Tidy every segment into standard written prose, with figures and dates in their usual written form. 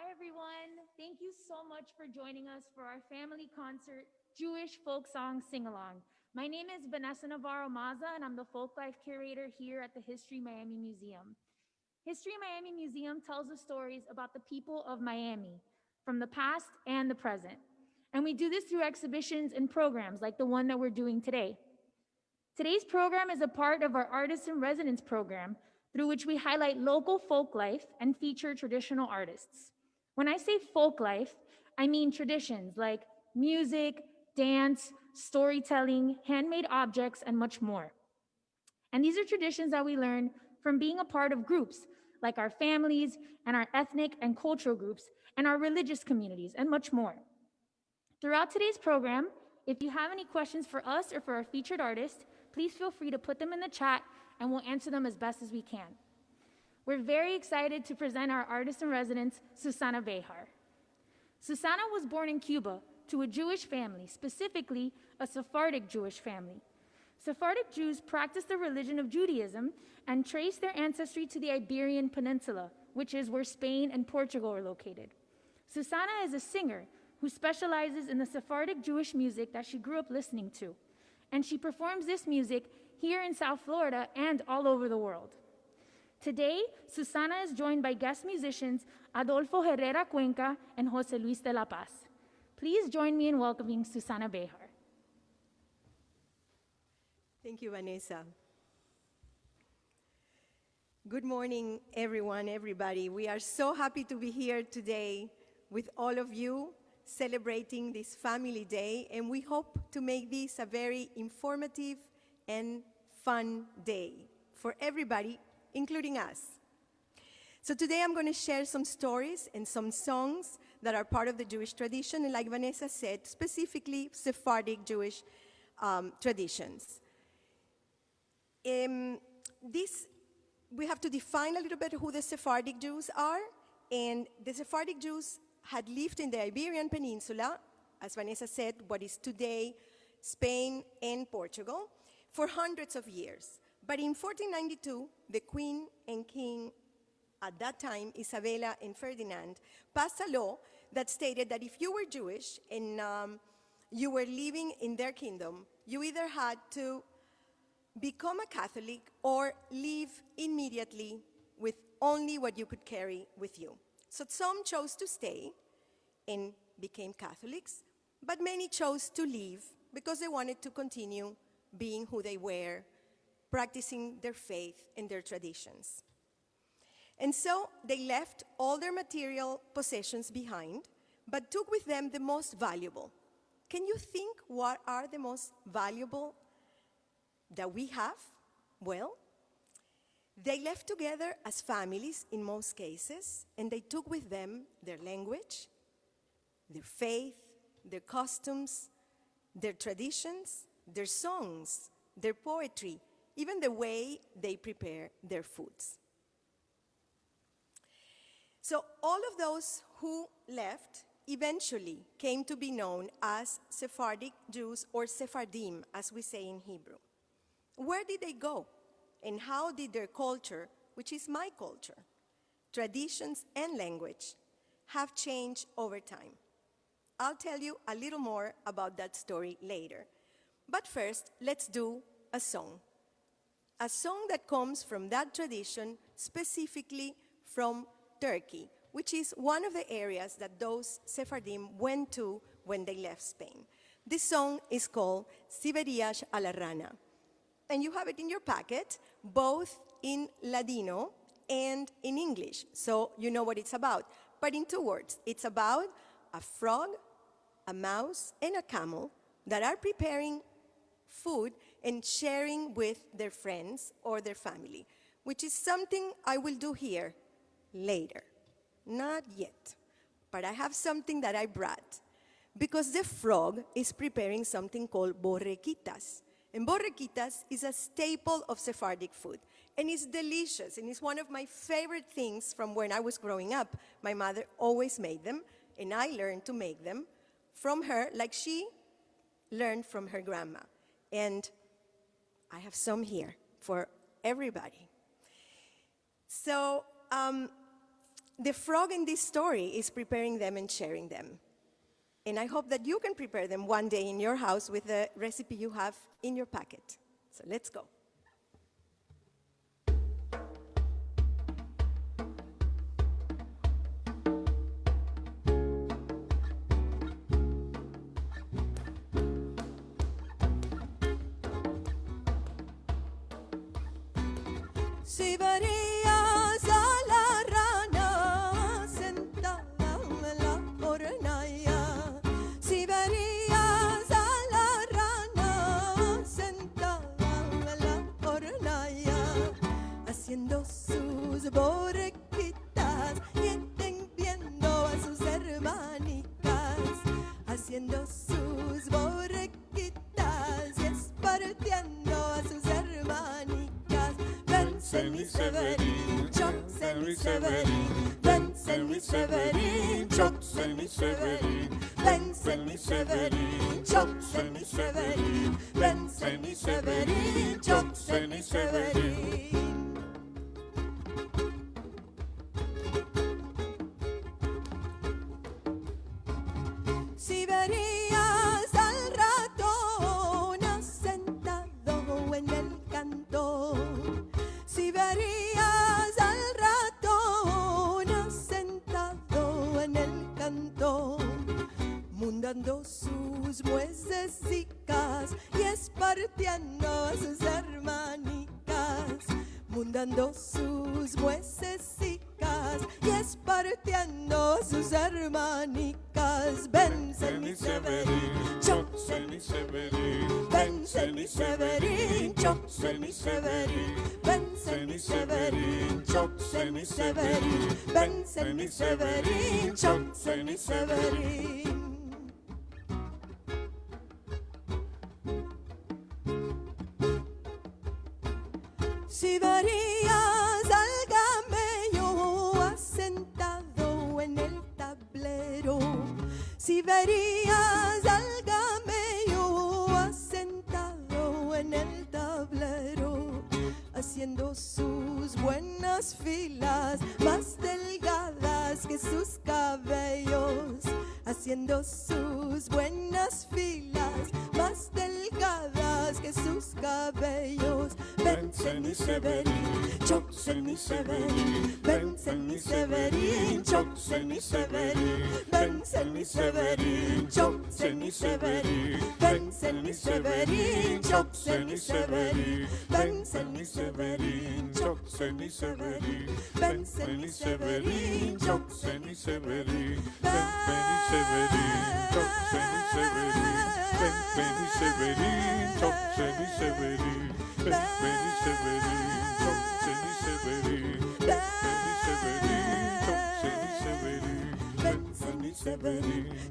Hi, everyone. Thank you so much for joining us for our family concert, Jewish Folk Song Sing Along. My name is Vanessa Navarro Maza, and I'm the Folk Life Curator here at the History Miami Museum. History Miami Museum tells the stories about the people of Miami, from the past and the present. And we do this through exhibitions and programs like the one that we're doing today. Today's program is a part of our Artists in Residence program, through which we highlight local folk life and feature traditional artists. When I say folk life, I mean traditions like music, dance, storytelling, handmade objects, and much more. And these are traditions that we learn from being a part of groups like our families and our ethnic and cultural groups and our religious communities and much more. Throughout today's program, if you have any questions for us or for our featured artist, please feel free to put them in the chat and we'll answer them as best as we can. We're very excited to present our artist in residence, Susana Behar. Susana was born in Cuba to a Jewish family, specifically a Sephardic Jewish family. Sephardic Jews practice the religion of Judaism and trace their ancestry to the Iberian Peninsula, which is where Spain and Portugal are located. Susana is a singer who specializes in the Sephardic Jewish music that she grew up listening to, and she performs this music here in South Florida and all over the world. Today, Susana is joined by guest musicians Adolfo Herrera Cuenca and Jose Luis de la Paz. Please join me in welcoming Susana Behar. Thank you, Vanessa. Good morning, everyone, everybody. We are so happy to be here today with all of you celebrating this family day, and we hope to make this a very informative and fun day for everybody, including us. So today I'm going to share some stories and some songs that are part of the Jewish tradition, and like Vanessa said, specifically Sephardic Jewish traditions. We have to define a little bit who the Sephardic Jews are, and the Sephardic Jews had lived in the Iberian Peninsula, as Vanessa said, what is today Spain and Portugal, for hundreds of years. But in 1492, the Queen and King at that time, Isabella and Ferdinand, passed a law that stated that if you were Jewish and you were living in their kingdom, you either had to become a Catholic or leave immediately with only what you could carry with you. So some chose to stay and became Catholics, but many chose to leave because they wanted to continue being who they were, practicing their faith and their traditions. And so they left all their material possessions behind, but took with them the most valuable. Can you think what are the most valuable that we have? Well, they left together as families in most cases, and they took with them their language, their faith, their customs, their traditions, their songs, their poetry, even the way they prepare their foods. So all of those who left eventually came to be known as Sephardic Jews, or Sephardim, as we say in Hebrew. Where did they go? And how did their culture, which is my culture, traditions and language, have changed over time? I'll tell you a little more about that story later. But first, let's do a song that comes from that tradition, specifically from Turkey, which is one of the areas that those Sephardim went to when they left Spain. This song is called Siberias a la Rana. And you have it in your packet, both in Ladino and in English, so you know what it's about. But in 2 words, it's about a frog, a mouse, and a camel that are preparing food and sharing with their friends or their family, which is something I will do here later. Not yet, but I have something that I brought, because the frog is preparing something called borrequitas. And borrequitas is a staple of Sephardic food, and it's delicious, and it's one of my favorite things from when I was growing up. My mother always made them, and I learned to make them from her, like she learned from her grandma. And I have some here for everybody. So the frog in this story is preparing them and sharing them. And I hope that you can prepare them one day in your house with the recipe you have in your packet. So let's go. Si verías a la rana sentada en la hornalla, si verías a la rana sentada en la hornalla, haciendo sus borriquitas y entendiendo a sus hermanicas, haciendo sus borriquitas y espartiendo a sus hermanicas. Send Severin, Chuck, send Severin, Ben send Severin, Chuck, send Severin, Ben send Severin, Chuck, send Severin, Ben send Severin, Chuck, send Severin. Si verías al ratón sentado en el cantón, si verías al ratón sentado en el cantón, mundando sus muececicas y espartiendo a sus hermanicas, mundando sus muececicas y espartiendo a sus hermanicas. Ben Seni Severin, Chuck Seni Severin, Ben Seni Severin, Chuck Seni Severin, Ben Seni Severin, Chuck Seni Severin, Ben Seni Severin, Chuck Seni Severin. Si verías al camello asentado en el tablero, si verías al camello asentado en el tablero, haciendo sus buenas filas más delgadas que sus cabellos, haciendo sus buenas filas más delgadas que sus cabellos. Ben Seni Severin, Chuck Seni Severin, Ben Seni Severin, Chuck Seni Severin, Ben Seni Severin, Chuck Seni Severin, Ben Seni Severin, Chuck Seni Severin, Ben Seni Severin, Chuck Seni Severin, Ben Seni Severin, Chuck Seni Severin, Ben Seni Severin, Chuck Seni Severin, Ben Seni Severin, Chuck Seni Severin, Ben Seni Severin,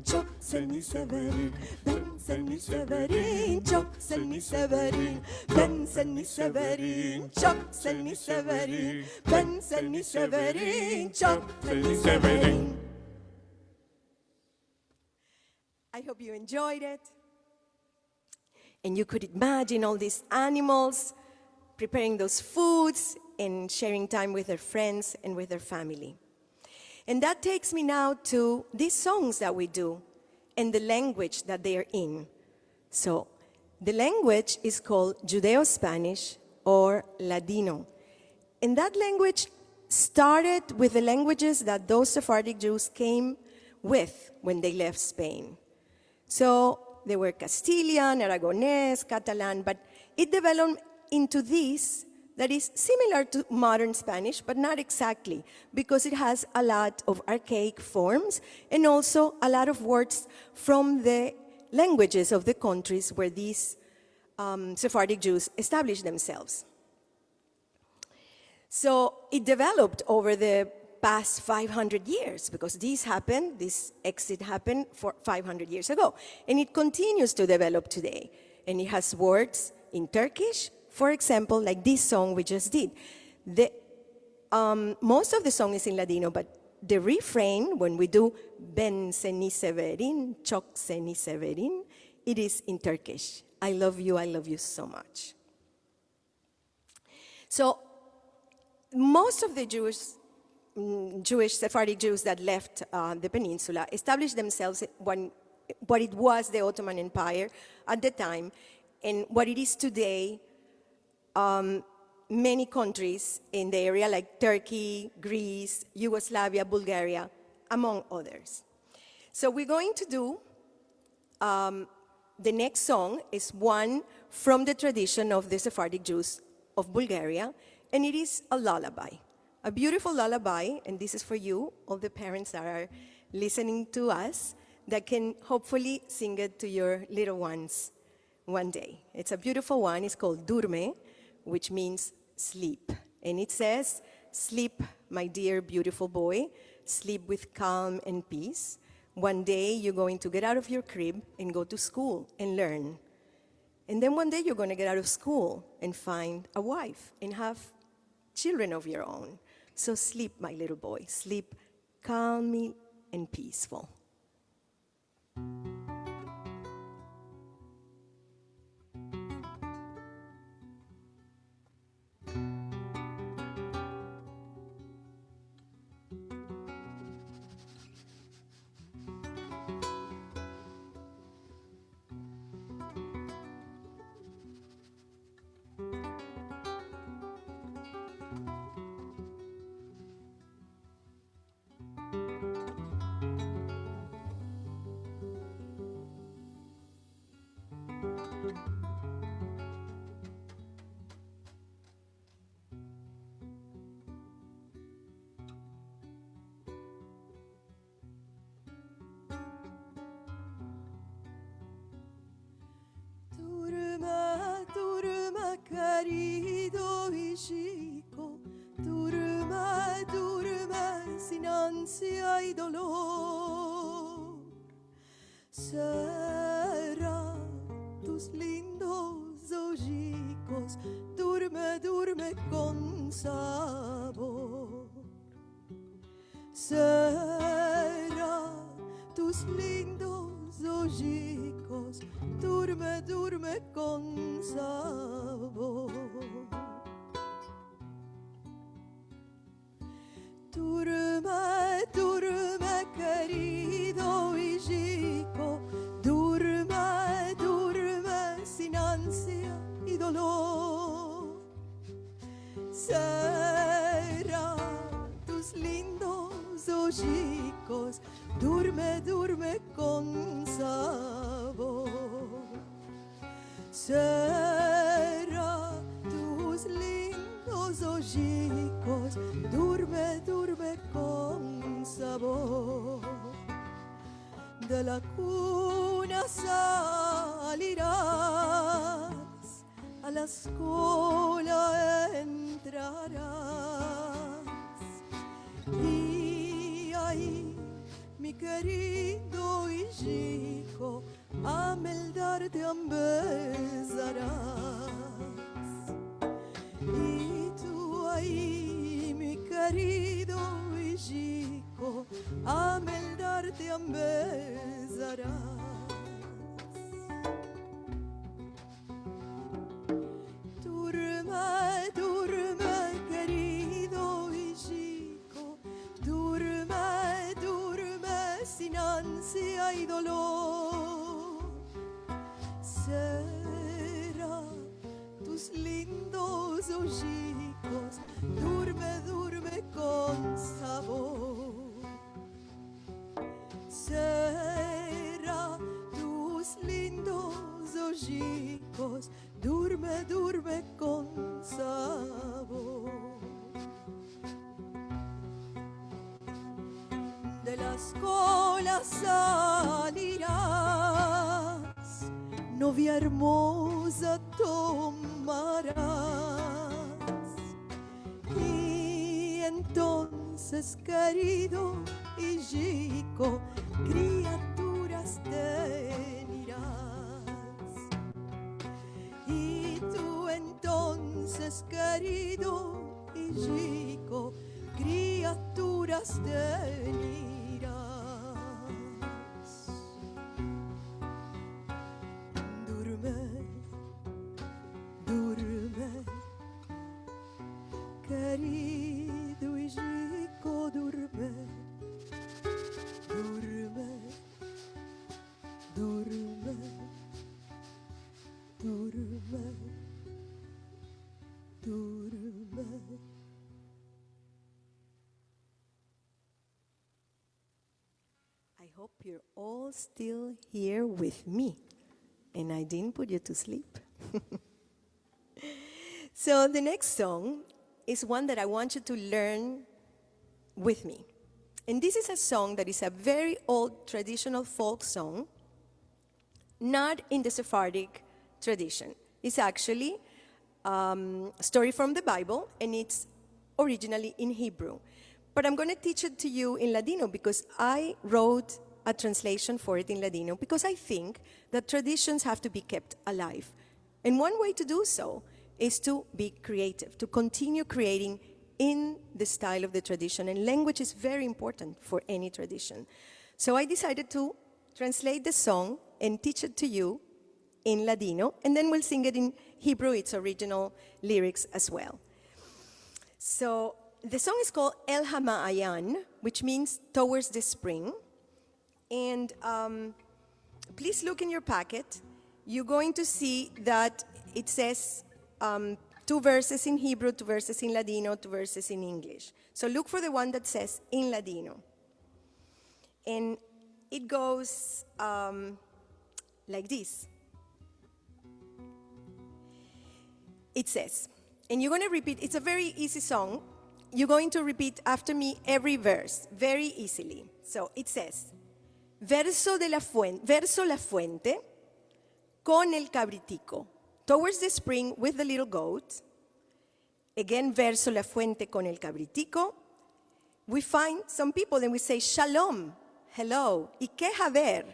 Chuck Seni Severin, Ben Seni Severin, Chuck Seni Severin, Ben Seni Severin, Chuck Seni Severin, Ben Seni Severin, Chuck Seni Severin, Ben Seni Severin, Chuck Seni Severin. I hope you enjoyed it. And you could imagine all these animals preparing those foods and sharing time with their friends and with their family. And that takes me now to these songs that we do and the language that they are in. So the language is called Judeo-Spanish or Ladino. And that language started with the languages that those Sephardic Jews came with when they left Spain. So they were Castilian, Aragonese, Catalan, but it developed into this that is similar to modern Spanish, but not exactly, because it has a lot of archaic forms and also a lot of words from the languages of the countries where these Sephardic Jews established themselves. So it developed over the past 500 years, because this exit happened for 500 years ago. And it continues to develop today. And it has words in Turkish, for example, like this song we just did. Most of the song is in Ladino, but the refrain, when we do Ben seni severin, çok seni severin, it is in Turkish. I love you so much. So most of the Jews Jewish Sephardic Jews that left the peninsula established themselves what it was the Ottoman Empire at the time, and what it is today, many countries in the area like Turkey, Greece, Yugoslavia, Bulgaria, among others. So we're going to do, the next song is one from the tradition of the Sephardic Jews of Bulgaria, and it is a lullaby, a beautiful lullaby, and this is for you, all the parents that are listening to us, that can hopefully sing it to your little ones one day. It's a beautiful one. It's called Durme, which means sleep. And it says, sleep, my dear beautiful boy, sleep with calm and peace. One day you're going to get out of your crib and go to school and learn. And then one day you're going to get out of school and find a wife and have children of your own. So sleep, my little boy, sleep calmly and peaceful. Querido hijico, durma, durma sin ansia y dolor. Será tus lindos ojicos, durme, durme con sabor. Será tus lindos ojicos, durme, durme con sabor. Durma, durma, querido hijico, durma, durma sin ansia y dolor. Será tus lindos ojicos, durme, durme con sabor. Será tus lindos ojicos, durme, durme con sabor. De la cuna salirás, a la escuela entrarás, y ahí, mi querido hijico, a meldar te empezarás. Y tú ahí, mi querido hijico, a meldar te empezarás. Durma, durma, querido hijico, durma, durma sin ansia y dolor. Será tus lindos ojicos, durme, durme con sabor. Será tus lindos ojicos, durme, durme con sabor. De la escuela salirás, novia hermosa tomarás, y entonces, querido hijico, criaturas tenerás. Y tú entonces, querido hijico, criaturas tenerás. Durme, durme, querido hijico, hope you're all still here with me and I didn't put you to sleep. So the next song is one that I want you to learn with me. And this is a song that is a very old traditional folk song, not in the Sephardic tradition. It's actually a story from the Bible, and it's originally in Hebrew. But I'm going to teach it to you in Ladino because I wrote a translation for it in Ladino because I think that traditions have to be kept alive. And one way to do so is to be creative, to continue creating in the style of the tradition. And language is very important for any tradition. So I decided to translate the song and teach it to you in Ladino, and then we'll sing it in Hebrew, its original lyrics as well. So the song is called El Hama Ayan, which means towards the spring. And please look in your packet. You're going to see that it says 2 verses in Hebrew, 2 verses in Ladino, 2 verses in English. So look for the one that says in Ladino. And it goes like this. It says, and you're going to repeat, it's a very easy song. You're going to repeat after me every verse, very easily. So it says, verso la fuente, con el cabritico. Towards the spring with the little goat. Again, verso la fuente con el cabritico. We find some people and we say, shalom, hello, y qué haber,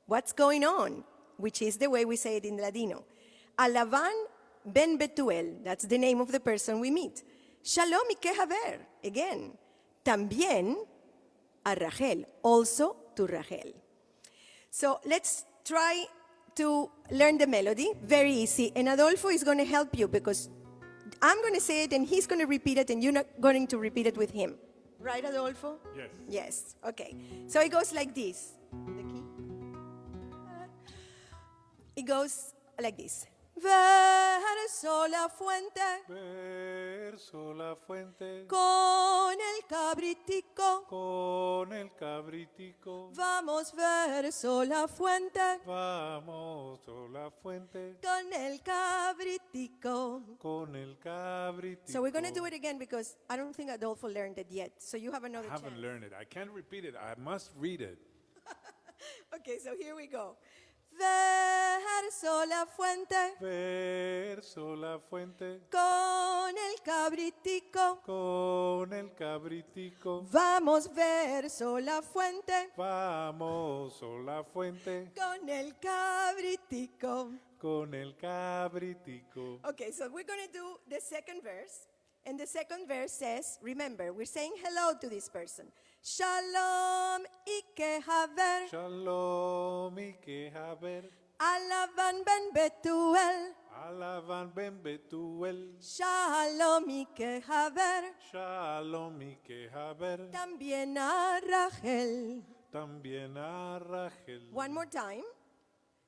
what's going on, which is the way we say it in Ladino. Alaban ben Betuel, that's the name of the person we meet. Shalom y qué haber, again. También a Rachel, also to Rachel. So let's try to learn the melody, very easy. And Adolfo is going to help you because I'm going to say it and he's going to repeat it and you're not going to repeat it with him. Right, Adolfo? Yes. Yes, okay. So it goes like this. The key. It goes like this. Verso la fuente, Verso la fuente, con el cabritico. con el cabritico. Vamos, verso la fuente, Vamos a la fuente, con el cabritico. con el cabritico. So we're going to do it again because I don't think Adolfo learned it yet. So you have another I haven't chance. learned it. I can't repeat it. I must read it. Okay, so here we go. Verso la fuente, Verso la fuente, con el cabritico. con el cabritico. Vamos, verso la fuente, Vamos a la fuente, con el cabritico. con el cabritico. Okay, so we're going to do the second verse. And the second verse says, remember, we're saying hello to this person. Shalom y que haber, Shalom y que haber, alaban ben Betuel. alaban ben Betuel. Shalom y que haber, Shalom y que haber, también a Rachel. también a Rachel. One more time.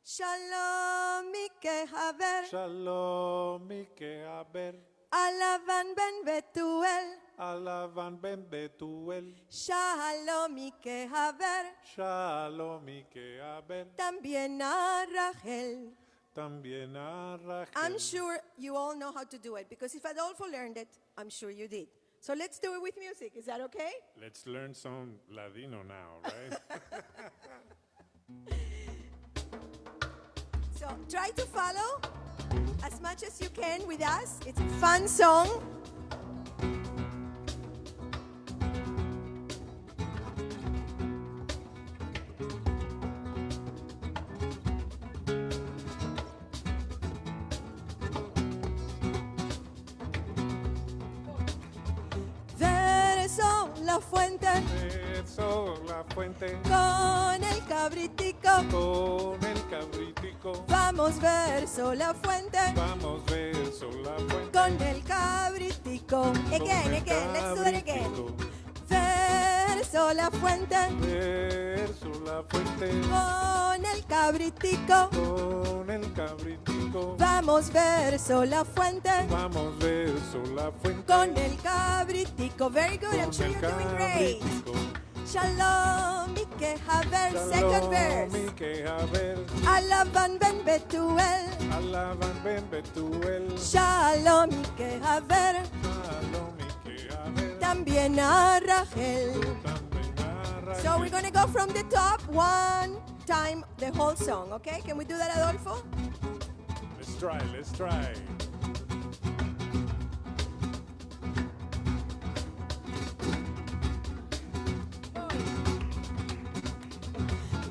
Shalom y que haber, Shalom y que haber, alaban ben Betuel. alaban ben Betuel. Shalom y que haber, Shalom y que haber, también a Rachel. también a Rachel. I'm sure you all know how to do it because if Adolfo learned it, I'm sure you did. So let's do it with music. Is that okay? Let's learn some Ladino now, right? So try to follow as much as you can with us. It's a fun song. Verso la fuente, Verso la fuente, con el cabritico. con el cabritico. Vamos, verso la fuente, Vamos, verso la fuente. con el cabritico. Again, again, let's do it again. Verso la fuente, Verso la fuente, con el cabritico. con el cabritico. Vamos, verso la fuente, Vamos, verso la fuente. con el cabritico. Very good, I'm con sure el you're doing great. cabritico. Shalom ike haver. Second verse. Shalom ike haber. Alaban ben betuel. Alaban ben betuel. Shalom ike haver. Shalom ike haber. También a Rachel. También a Raquel. So we're going to go from the top one time the whole song, okay? Can we do that, Adolfo? Let's try, let's try.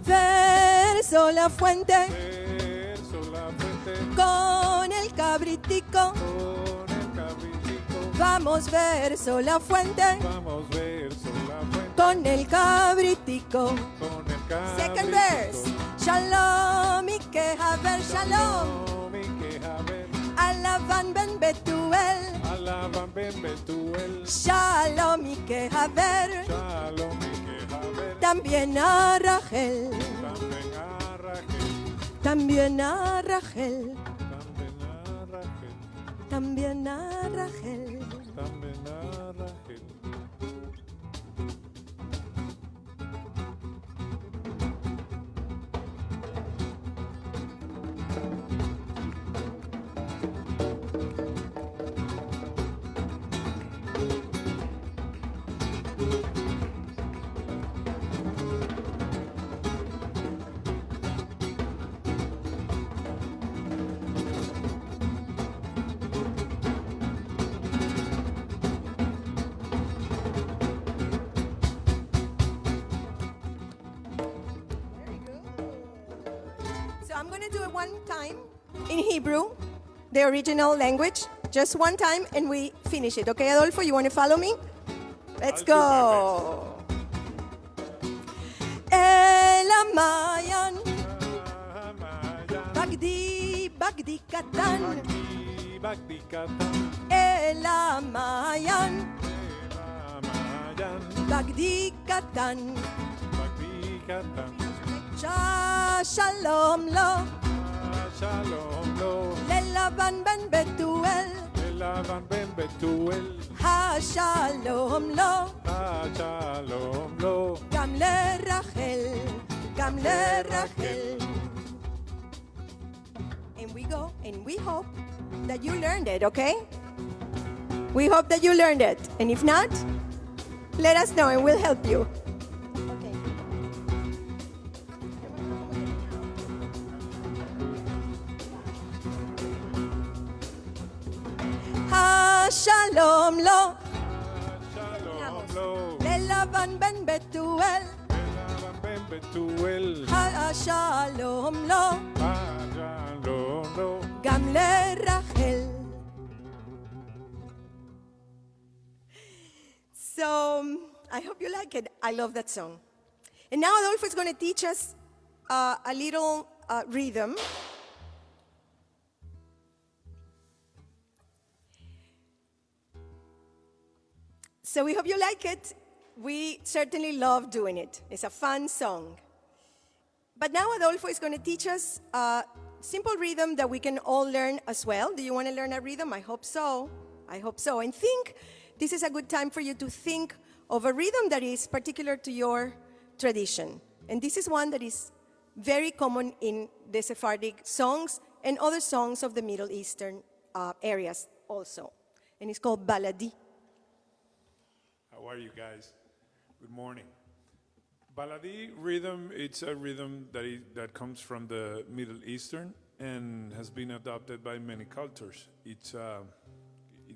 Verso la fuente Verso la fuente con el cabritico. con el cabritico. Vamos, verso la fuente Vamos, verso la fuente con el cabritico. con el cabritico. Second verse. Shalom ike haver. Shalom. Shalom ike haber. Alaban ben betuel. Alaban ben betuel. Shalom ike haver. Shalom ike haber. También a Rachel. También a Raquel. También a Rachel. También a Raquel. También a Rachel. También a Raquel. So I'm going to do it one time in Hebrew, the original language, just one time, and we finish it. Okay, Adolfo, you want to follow me? Let's I'll do go. El Hama Ayan, Hama Ayan. Bagdi, Bagdi Katan. Bagdi, Bagdi Katan. El Hama Ayan, Hama Ayan. Bagdi Katan. Bagdi Katan. Shalom lo, Shalom lo. Lelaban ben betuel. Elaban ben betuel. Ha shalom lo, Shalom lo. Gamle Rachel, Gamle Rachel. And we go, and we hope that you learned it, okay? We hope that you learned it. And if not, let us know and we'll help you. Okay. Ha shalom lo, Shalom lo. Lelaban ben betuel. Elaban ben betuel. Ha shalom lo, Shalom lo. Gamle Rachel. So I hope you like it. I love that song. And now Adolfo is going to teach us a little rhythm. So we hope you like it. We certainly love doing it. It's a fun song. But now Adolfo is going to teach us a simple rhythm that we can all learn as well. Do you want to learn a rhythm? I hope so. I hope so. And think this is a good time for you to think of a rhythm that is particular to your tradition. And this is one that is very common in the Sephardic songs and other songs of the Middle Eastern areas also. And it's called Baladi. How are you guys? Good morning. Baladi Rhythm, it's a rhythm that comes from the Middle Eastern and has been adopted by many cultures. It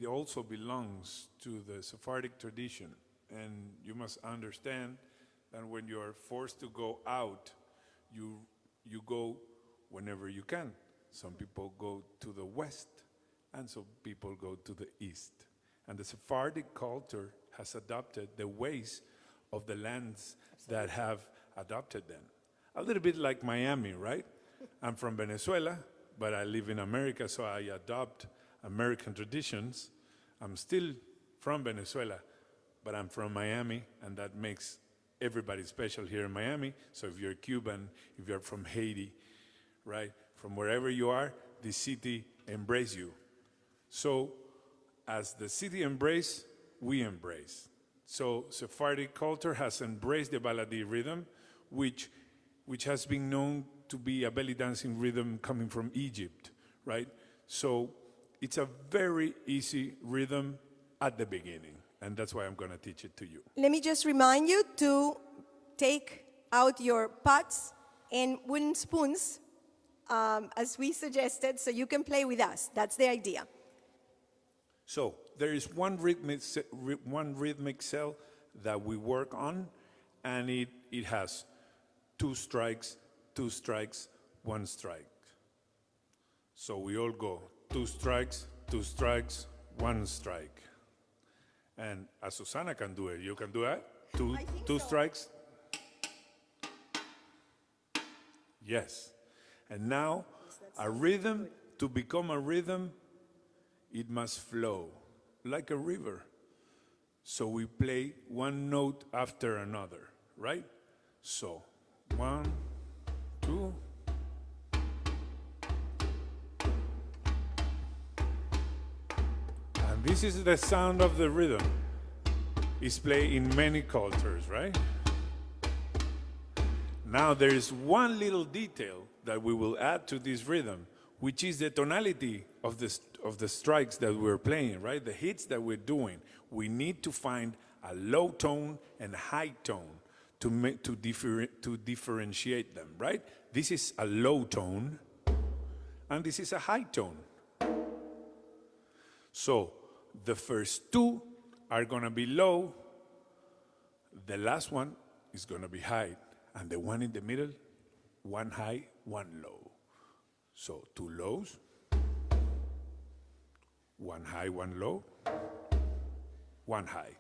also belongs to the Sephardic tradition. And you must understand that when you are forced to go out, you go whenever you can. Some people go to the west, and some people go to the east. And the Sephardic culture has adopted the ways of the lands that have adopted them. A little bit like Miami, right? I'm from Venezuela, but I live in America, so I adopt American traditions. I'm still from Venezuela, but I'm from Miami, and that makes everybody special here in Miami. So if you're Cuban, if you're from Haiti, right? From wherever you are, the city embraces you. So as the city embraces, we embrace. So Sephardic culture has embraced the Baladi rhythm, which has been known to be a belly dancing rhythm coming from Egypt, right? So it's a very easy rhythm at the beginning, and that's why I'm going to teach it to you. Let me just remind you to take out your pots and wooden spoons, as we suggested, so you can play with us. That's the idea. So there is one rhythmic cell that we work on, and it has 2 strikes, 2 strikes, 1 strike. So we all go 2 strikes, 2 strikes, 1 strike. And as Susana can do it, you can do that? Two strikes? Yes. And now, a rhythm, to become a rhythm, it must flow like a river. So we play one note after another, right? So, 1, 2. And this is the sound of the rhythm. It's played in many cultures, right? Now there is one little detail that we will add to this rhythm, which is the tonality of the strikes that we're playing, right? The hits that we're doing. We need to find a low tone and high tone to differentiate them, right? This is a low tone, and this is a high tone. So the first 2 are going to be low, the last one is going to be high, and the one in the middle, 1 high, 1 low. So 2 lows, 1 high, 1 low, 1 high.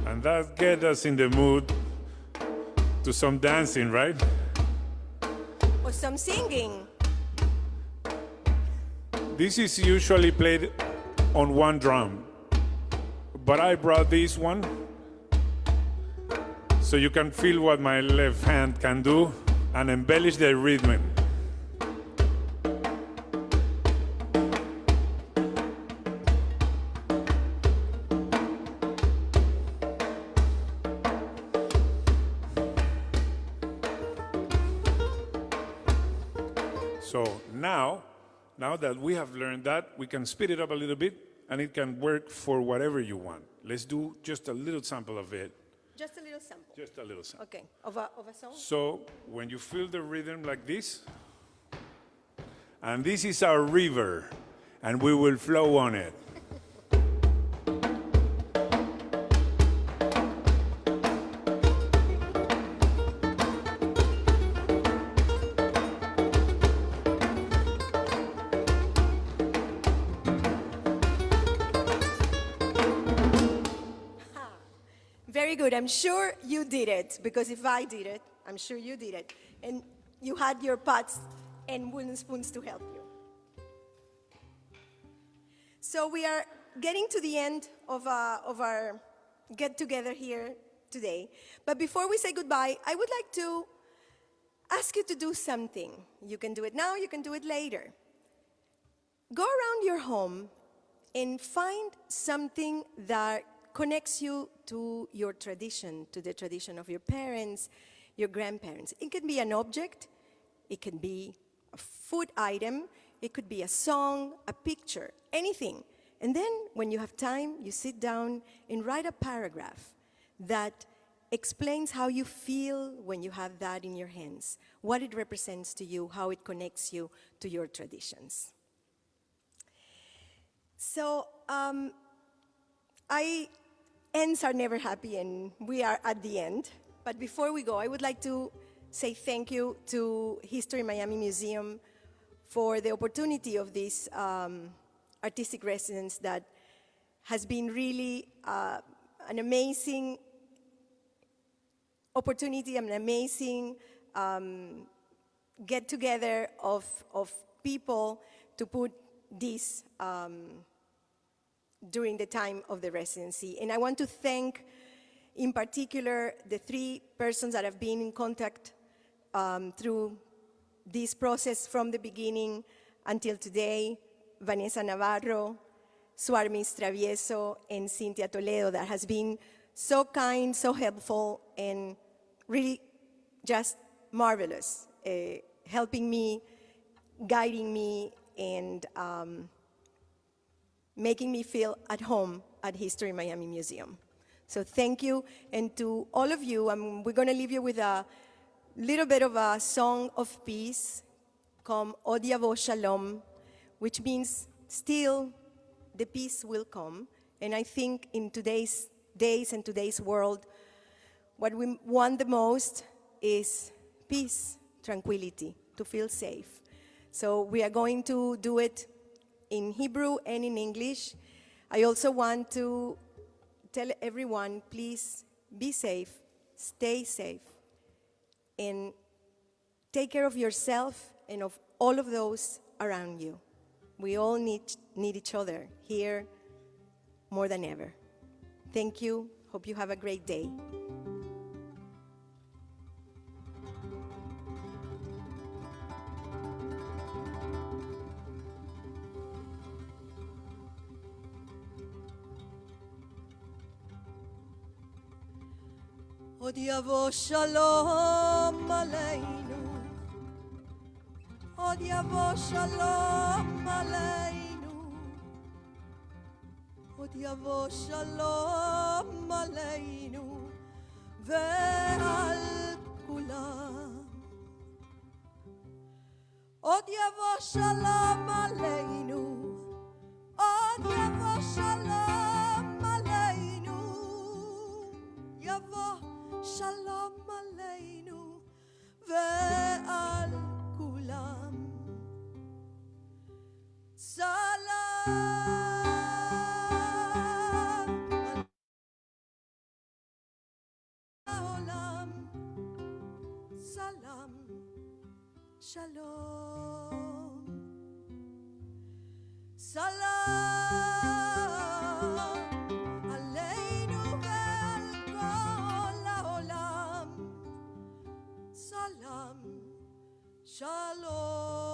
And that gets us in the mood to some dancing, right? Or some singing. This is usually played on 1 drum, but I brought this one so you can feel what my left hand can do and embellish the rhythm. So now that we have learned that, we can speed it up a little bit, and it can work for whatever you want. Let's do just a little sample of it. Just a little sample. Just a little sample. Okay, of a song? So when you feel the rhythm like this, and this is our river, and we will flow on it. Very good. I'm sure you did it, because if I did it, I'm sure you did it. And you had your pots and wooden spoons to help you. So we are getting to the end of our get-together here today. But before we say goodbye, I would like to ask you to do something. You can do it now, you can do it later. Go around your home and find something that connects you to your tradition, to the tradition of your parents, your grandparents. It can be an object, it can be a food item, it could be a song, a picture, anything. And then when you have time, you sit down and write a paragraph that explains how you feel when you have that in your hands, what it represents to you, how it connects you to your traditions. So, ends are never happy, and we are at the end. But before we go, I would like to say thank you to History Miami Museum for the opportunity of this artistic residence that has been really an amazing opportunity, an amazing get-together of people to put this during the time of the residency. And I want to thank, in particular, the 3 persons that have been in contact through this process from the beginning until today, Vanessa Navarro, Suarmis Travieso, and Cynthia Toledo, that has been so kind, so helpful, and really just marvelous, helping me, guiding me, and making me feel at home at History Miami Museum. So thank you, and to all of you, we're going to leave you with a little bit of a song of peace called Odiavo Shalom, which means still the peace will come. And I think in today's days and today's world, what we want the most is peace, tranquility, to feel safe. So we are going to do it in Hebrew and in English. I also want to tell everyone, please be safe, stay safe, and take care of yourself and of all of those around you. We all need each other here more than ever. Thank you. Hope you have a great day. Odiavo shalom aleinu. Odiavo shalom aleinu. Odiavo shalom aleinu. Ve'al kulam. Odiavo shalom aleinu. Odiavo shalom aleinu. Yavo Shalom aleinu ve'al kulam. Salam olam. Salam shalom. Salam aleinu ve'al kol ha'olam. Salam shalom.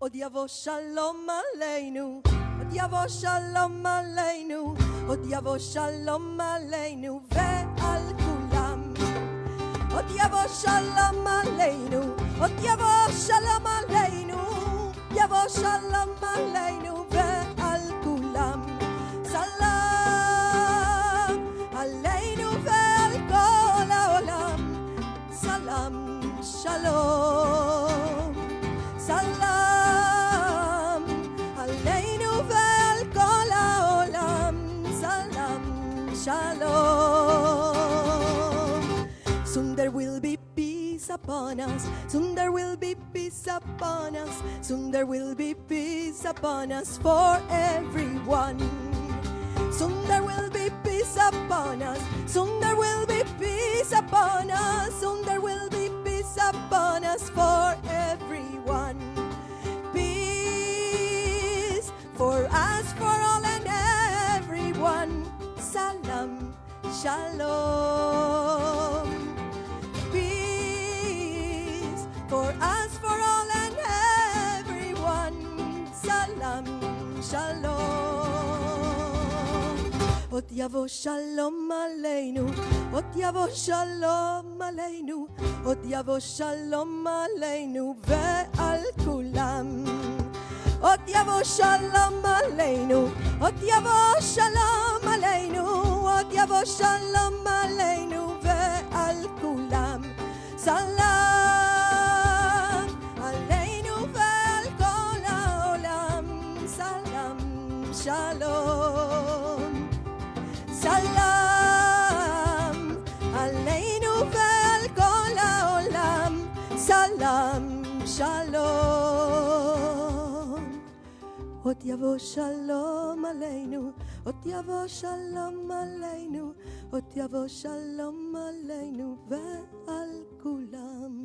Odiavo shalom aleinu. Odiavo shalom aleinu. Odiavo shalom aleinu ve'al kulam. Odiavo shalom aleinu. Odiavo shalom aleinu. Odiavo shalom aleinu ve'al kulam. Salam aleinu ve'al kol ha'olam. Salam shalom. Salam aleinu ve'al kol ha'olam. Salam shalom. Soon there will be peace upon us. Soon there will be peace upon us. Soon there will be peace upon us for everyone. Soon there will be peace upon us. Soon there will be peace upon us. Soon there will be peace upon us for everyone. Peace for us, for all and everyone. Salam, shalom. Peace for us, for all and everyone. Salam, shalom. Odiavo shalom aleinu. Odiavo shalom aleinu. Odiavo shalom aleinu ve'al kulam. Odiavo shalom aleinu. Odiavo shalom aleinu. Odiavo shalom aleinu ve'al kulam. Salam aleinu ve'al kol ha'olam. Salam shalom. Salam aleinu ve'al kol ha'olam. Salam shalom. Odiavo shalom aleinu. Odiavo shalom aleinu. Odiavo shalom aleinu ve'al kulam.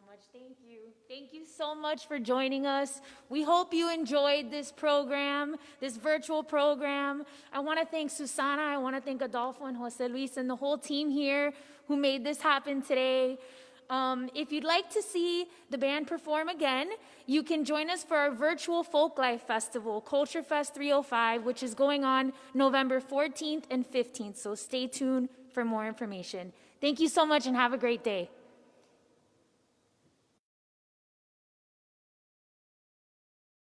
much. Thank you. Thank you so much for joining us. We hope you enjoyed this program, this virtual program. I want to thank Susana, I want to thank Adolfo and Jose Luis and the whole team here who made this happen today. If you'd like to see the band perform again, you can join us for our virtual Folklife Festival, Culture Fest 305, which is going on November 14th and 15th. So stay tuned for more information. Thank you so much and have a great day.